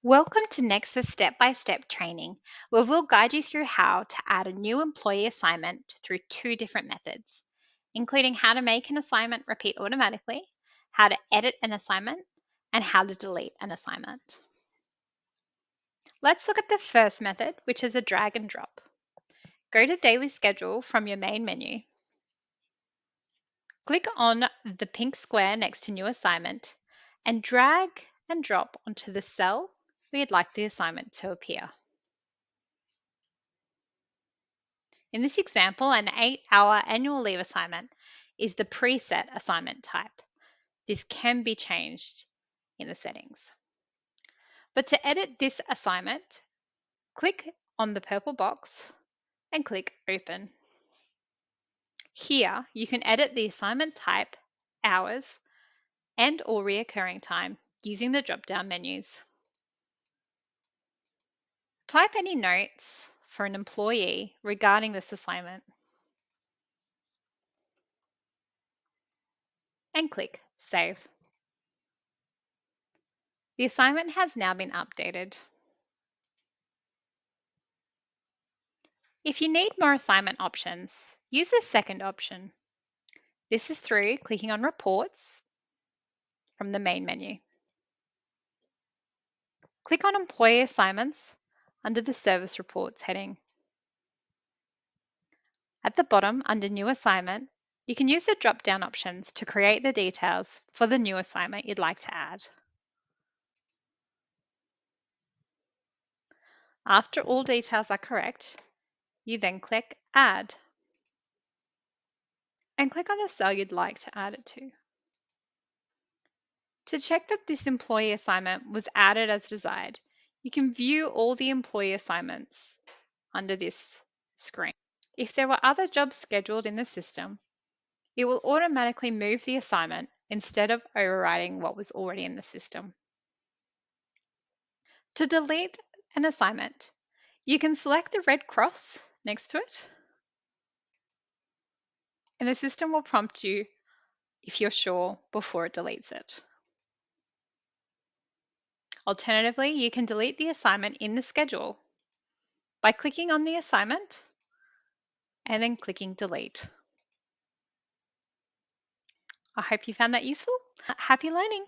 Welcome to Nexus step-by-step training, where we'll guide you through how to add a new employee assignment through two different methods, including how to make an assignment repeat automatically, how to edit an assignment, and how to delete an assignment. Let's look at the first method, which is a drag and drop. Go to Daily Schedule from your main menu. Click on the pink square next to New Assignment and drag and drop onto the cell where you'd like the assignment to appear. In this example, an 8-hour annual leave assignment is the preset assignment type. This can be changed in the settings. But to edit this assignment, click on the purple box and click Open. Here, you can edit the assignment type, hours, and/or reoccurring time using the drop-down menus. Type any notes for an employee regarding this assignment and click Save. The assignment has now been updated. If you need more assignment options, use the second option. This is through clicking on Reports from the main menu. Click on Employee Assignments under the Service Reports heading. At the bottom, under New Assignment, you can use the drop-down options to create the details for the new assignment you'd like to add. After all details are correct, you then click Add and click on the cell you'd like to add it to. To check that this employee assignment was added as desired, you can view all the employee assignments under this screen. If there were other jobs scheduled in the system, it will automatically move the assignment instead of overriding what was already in the system. To delete an assignment, you can select the red cross next to it, and the system will prompt you if you're sure before it deletes it. Alternatively, you can delete the assignment in the schedule by clicking on the assignment and then clicking Delete. I hope you found that useful. Happy learning!